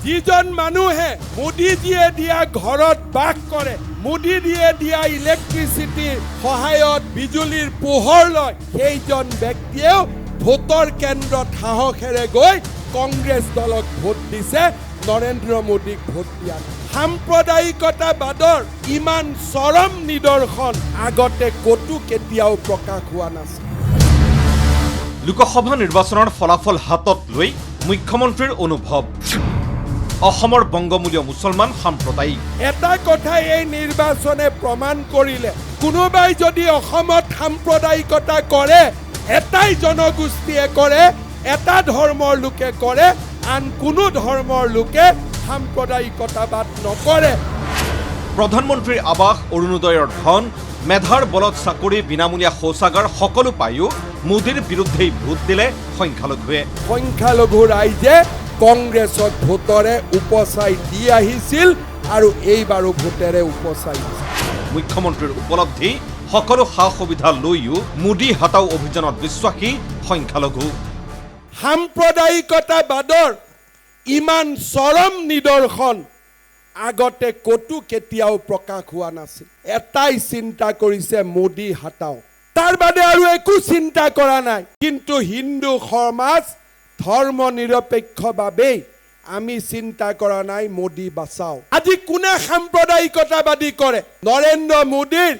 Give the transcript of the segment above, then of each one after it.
যিজন মানুহে মোদীজীয়ে দিয়া ঘৰত বাস কৰে, মোদীজীয়ে দিয়া ইলেক্ট্ৰিচিটিৰ সহায়ত বিজুলীৰ পোহৰ লয়, সেইজন ব্যক্তিয়েও ভোটৰ কেন্দ্ৰত সাহসেৰে গৈ কংগ্ৰেছ দলক ভোট দিছে, নৰেন্দ্ৰ মোদীক ভোট দিয়া নাই। সাম্প্ৰদায়িকতাবাদৰ ইমান চৰম নিদৰ্শন আগতে ক'তো কেতিয়াও প্ৰকাশ হোৱা নাছিল। লোকসভা নিৰ্বাচনৰ ফলাফল হাতত লৈ মুখ্যমন্ত্ৰীৰ অনুভৱ। অসমৰ বংগমূলীয় মুছলমান সাম্প্ৰদায়িক। এটা কথাই এই নিৰ্বাচনে প্ৰমাণ কৰিলে, কোনোবাই যদি অসমত সাম্প্ৰদায়িকতা কৰে, এটাই জনগোষ্ঠীয়ে কৰে, এটা ধৰ্মৰ লোকে কৰে, আন কোনো ধৰ্মৰ লোকে সাম্প্ৰদায়িকতাবাদ নকৰে। প্ৰধানমন্ত্ৰীৰ আৱাস, অৰুণোদয়ৰ ধন, মেধাৰ বলত চাকৰি, বিনামূলীয়া শৌচাগাৰ সকলো পায়ো মোদীৰ বিৰুদ্ধেই ভোট দিলে সংখ্যালঘুৱে। সংখ্যালঘু ৰাইজে কংগ্ৰেছক ভোটৰে উপচাই দি আহিছিল আৰু এইবাৰো ভোটেৰে উপচাই দিছিল। মুখ্যমন্ত্ৰীৰ উপলব্ধি, সকলো সা সুবিধা লৈও মোদী হাতাও অভিযানত বিশ্বাসী সংখ্যালঘু। সাম্প্ৰদায়িকতাবাদৰ ইমান চৰম নিদৰ্শন আগতে ক'তো কেতিয়াও প্ৰকাশ হোৱা নাছিল। এটাই চিন্তা কৰিছে মোদী হাতাও, তাৰ বাদে আৰু একো চিন্তা কৰা নাই। কিন্তু হিন্দু সমাজ ধৰ্ম নিৰপেক্ষভাৱেই আমি চিন্তা কৰা নাই মোদী বাচাও। আজি কোনে সাম্প্ৰদায়িকতাবাদী কৰে? নৰেন্দ্ৰ মোদীৰ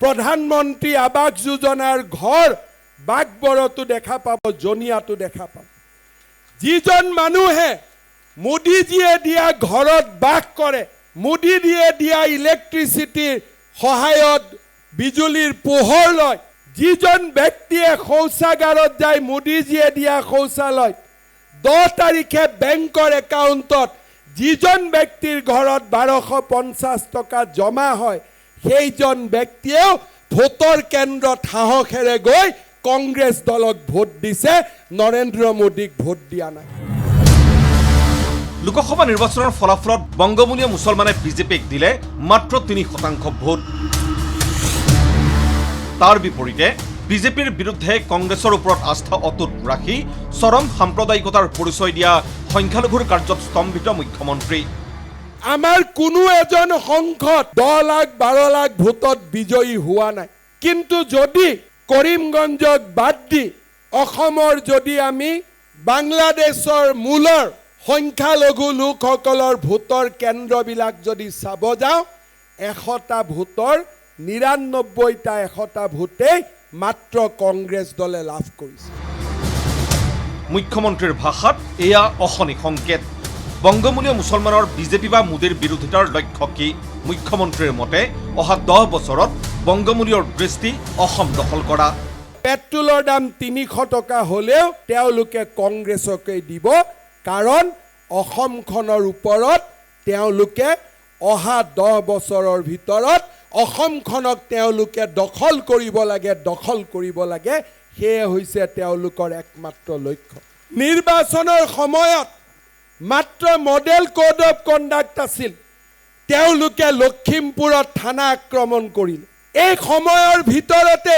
প্ৰধানমন্ত্ৰী আৱাস যোজনাৰ ঘৰ বাগবৰতো দেখা পাব, জনিয়াতো দেখা পাব। যিজন মানুহে মোদীজীয়ে দিয়া ঘৰত বাস কৰে, মোদীজীয়ে দিয়া ইলেক্ট্ৰিচিটিৰ সহায়ত বিজুলীৰ পোহৰ লয়, যিজন ব্যক্তিয়ে শৌচাগাৰত যায় মোদীজীয়ে দিয়া শৌচালয়, 10 তাৰিখে বেংকৰ একাউণ্টত যিজন ব্যক্তিৰ ঘৰত 1250 টকা জমা হয়, সেইজন ব্যক্তিয়েও ভোটৰ কেন্দ্ৰত সাহসেৰে গৈ কংগ্ৰেছ দলক ভোট দিছে, নৰেন্দ্ৰ মোদীক ভোট দিয়া নাই। লোকসভা নিৰ্বাচনৰ ফলাফলত বংগমূলীয় মুছলমানে বিজেপিক দিলে মাত্ৰ 3% ভোট। তাৰ বিপৰীতে বিজেপিৰ বিৰুদ্ধে কংগ্ৰেছৰ ওপৰত আস্থা অটুট ৰাখি চৰম সাম্প্ৰদায়িকতাৰ পৰিচয় দিয়া সংখ্যালঘুৰ কাৰ্যত স্তম্ভিত মুখ্যমন্ত্ৰী। আমাৰ কোনো এজন সংসদ 10 লাখ 12 লাখ ভোটত বিজয়ী হোৱা নাই। কিন্তু যদি কৰিমগঞ্জক বাদ দি অসমৰ যদি আমি বাংলাদেশৰ মূলৰ সংখ্যালঘু লোকসকলৰ ভোটৰ কেন্দ্ৰবিলাক যদি চাব যাওঁ, 100টা ভোটৰ 99টা 100টা ভোটেই মাত্ৰ কংগ্ৰেছ দলে লাভ কৰিছে। মুখ্যমন্ত্ৰীৰ ভাষাত এয়া অশনি সংকেত। বংগমূলীয় মুছলমানৰ বিজেপি বা মোদীৰ বিৰোধিতাৰ লক্ষ্য কি? মুখ্যমন্ত্ৰীৰ মতে অহা 10 বছৰত বংগমূলীয়ৰ দৃষ্টি অসম দখল কৰা। পেট্ৰলৰ দাম 300 টকা হ'লেও তেওঁলোকে কংগ্ৰেছকে দিব, কাৰণ অসমখনৰ ওপৰত তেওঁলোকে অহা 10 বছৰৰ ভিতৰত অসমখনক তেওঁলোকে দখল কৰিব লাগে, সেয়ে হৈছে তেওঁলোকৰ একমাত্ৰ লক্ষ্য। নিৰ্বাচনৰ সময়ত মাত্ৰ মডেল কোড অফ কণ্ডাক্ট আছিল, তেওঁলোকে লখিমপুৰত থানা আক্ৰমণ কৰিলে। এই সময়ৰ ভিতৰতে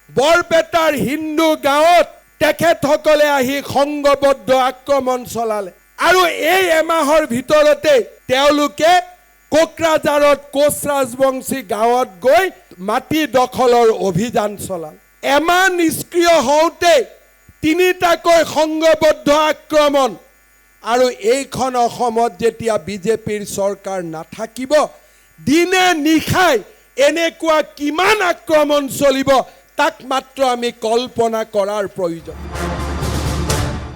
বৰপেটাৰ হিন্দু গাঁৱত তেখেতসকলে আহি সংঘবদ্ধ আক্ৰমণ চলালে, আৰু এই এমাহৰ ভিতৰতে তেওঁলোকে কোকৰাঝাৰত কোচ ৰাজবংশী গাঁৱত গৈ মাটি দখলৰ অভিযান চলাল। এমাহ নিষ্ক্ৰিয় হওঁতে 3টাকৈ সংঘবদ্ধ আক্ৰমণ, আৰু এইখন অসমত যেতিয়া বিজেপিৰ চৰকাৰ নাথাকিব, দিনে নিশাই এনেকুৱা কিমান আক্ৰমণ চলিব, তাক মাত্ৰ আমি কল্পনা কৰাৰ প্ৰয়োজন।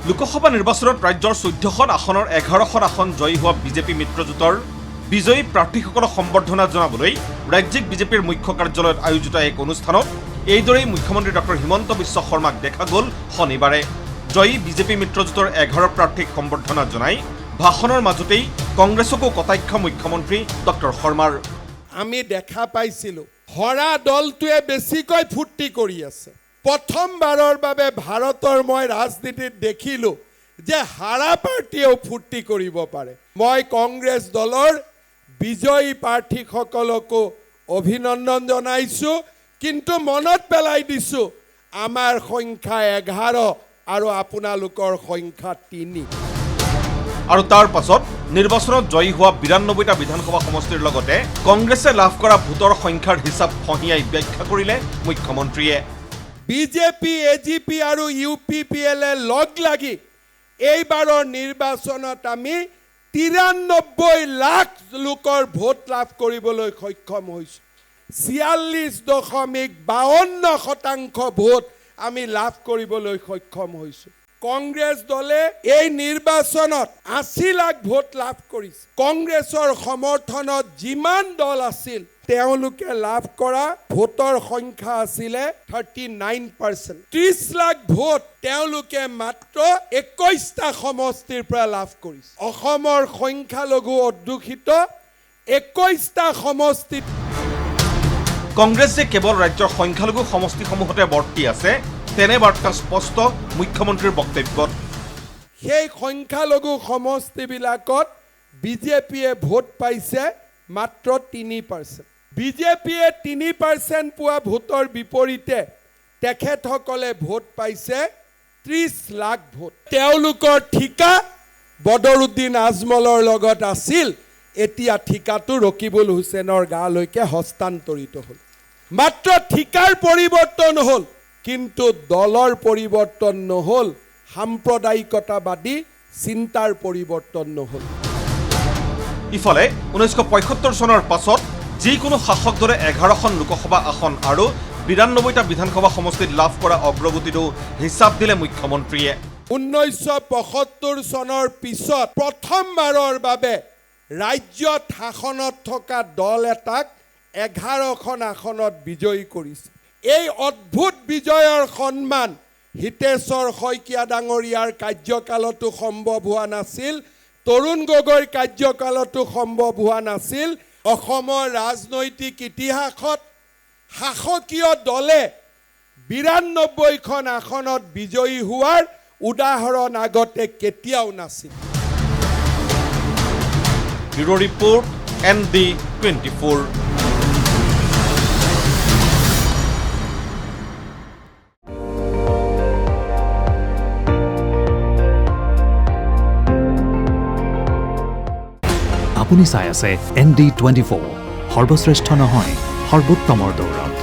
লোকসভা নিৰ্বাচনত ৰাজ্যৰ 14খন আসনৰ 11খন আসন জয়ী হোৱা বিজেপি মিত্ৰজোঁটৰ বিজয়ী প্ৰাৰ্থীসকলক সম্বৰ্ধনা জনাবলৈ ৰাজ্যিক বিজেপিৰ মুখ্য কাৰ্যালয়ত আয়োজিত এক অনুষ্ঠানত এইদৰেই মুখ্যমন্ত্ৰী ডক্টৰ হিমন্ত বিশ্ব শৰ্মাক দেখা গ'ল শনিবাৰে। জয়ী বিজেপি মিত্ৰজোঁটৰ 11 প্ৰাৰ্থীক সম্বৰ্ধনা জনাই ভাষণৰ মাজতেই কংগ্ৰেছকো কটাক্ষ মুখ্যমন্ত্ৰী ডক্টৰ শৰ্মাৰ। আমি দেখা পাইছিলোঁ হৰা দলটোৱে বেছিকৈ ফূৰ্তি কৰি আছে। প্ৰথমবাৰৰ বাবে ভাৰতৰ মই ৰাজনীতিত দেখিলোঁ যে হাৰা পাৰ্টীয়েও ফূৰ্তি কৰিব পাৰে। মই কংগ্ৰেছ দলৰ বিজয়ী প্ৰাৰ্থীসকলকো অভিনন্দন জনাইছোঁ, কিন্তু মনত পেলাই দিছোঁ আমাৰ সংখ্যা 11 আৰু আপোনালোকৰ সংখ্যা 3। আৰু তাৰ পাছত নিৰ্বাচনত জয়ী হোৱা 92টা বিধানসভা সমষ্টিৰ লগতে কংগ্ৰেছে লাভ কৰা ভোটৰ সংখ্যাৰ হিচাপ ফঁহিয়াই ব্যাখ্যা কৰিলে মুখ্যমন্ত্ৰীয়ে। বিজেপি, এজিপি আৰু UPPL লগ লাগি এইবাৰৰ নিৰ্বাচনত আমি 93 লাখ লোকৰ ভোট লাভ কৰিবলৈ সক্ষম হৈছোঁ। 46.52% ভোট আমি লাভ কৰিবলৈ সক্ষম হৈছোঁ। কংগ্ৰেছ দলে এই নিৰ্বাচনত 80 লাখ ভোট লাভ কৰিছে। কংগ্ৰেছৰ সমৰ্থনত যিমান দল আছিল তেওঁলোকে লাভ কৰা ভোটৰ সংখ্যা আছিলে 39%। 30 লাখ ভোট তেওঁলোকে মাত্ৰ 21টা সমষ্টিৰ পৰা লাভ কৰিছে। অসমৰ সংখ্যালঘু অধ্যুষিত 21টা সমষ্টিত কংগ্ৰেছ যে কেৱল ৰাজ্যৰ সংখ্যালঘু সমষ্টিসমূহতে বৰ্তি আছে তেনে বাৰ্তা স্পষ্ট মুখ্যমন্ত্ৰীৰ বক্তব্যত। সেই সংখ্যালঘু সমষ্টিবিলাকত বিজেপিয়ে ভোট পাইছে মাত্ৰ 3%। বিজেপিয়ে 3% পোৱা ভোটৰ বিপৰীতে তেখেতসকলে ভোট পাইছে 30 লাখ ভোট। তেওঁলোকৰ ঠিকা বদৰুদ্দিন আজমলৰ লগত আছিল, এতিয়া ঠিকাটো ৰকিবুল হুছেইনৰ গালৈকে হস্তান্তৰিত হ'ল। মাত্ৰ ঠিকাৰ পৰিৱৰ্তন হ'ল, কিন্তু দলৰ পৰিৱৰ্তন নহ'ল, সাম্প্ৰদায়িকতাবাদী চিন্তাৰ পৰিৱৰ্তন নহ'ল। ইফালে 1975 চনৰ পাছত যিকোনো শাসক দলে 11খন লোকসভা আসন আৰু 92টা বিধানসভা সমষ্টিত লাভ কৰা অগ্ৰগতিৰো হিচাপ দিলে মুখ্যমন্ত্ৰীয়ে। 1975 চনৰ পিছত প্ৰথমবাৰৰ বাবে ৰাজ্যত শাসনত থকা দল এটাক 11খন আসনত বিজয়ী কৰিছে। এই অদ্ভুত বিজয়ৰ সন্মান হিতেশ্বৰ শইকীয়া ডাঙৰীয়াৰ কাৰ্যকালতো সম্ভৱ হোৱা নাছিল, তৰুণ গগৈৰ কাৰ্যকালতো সম্ভৱ হোৱা নাছিল। অসমৰ ৰাজনৈতিক ইতিহাসত শাসকীয় দলে 92খন আসনত বিজয়ী হোৱাৰ উদাহৰণ আগতে কেতিয়াও নাছিল। Bureau report, ND24। আপুনি চাই আছে ND24, সৰ্বশ্ৰেষ্ঠ নহয় সৰ্বোত্তমৰ দৌৰত।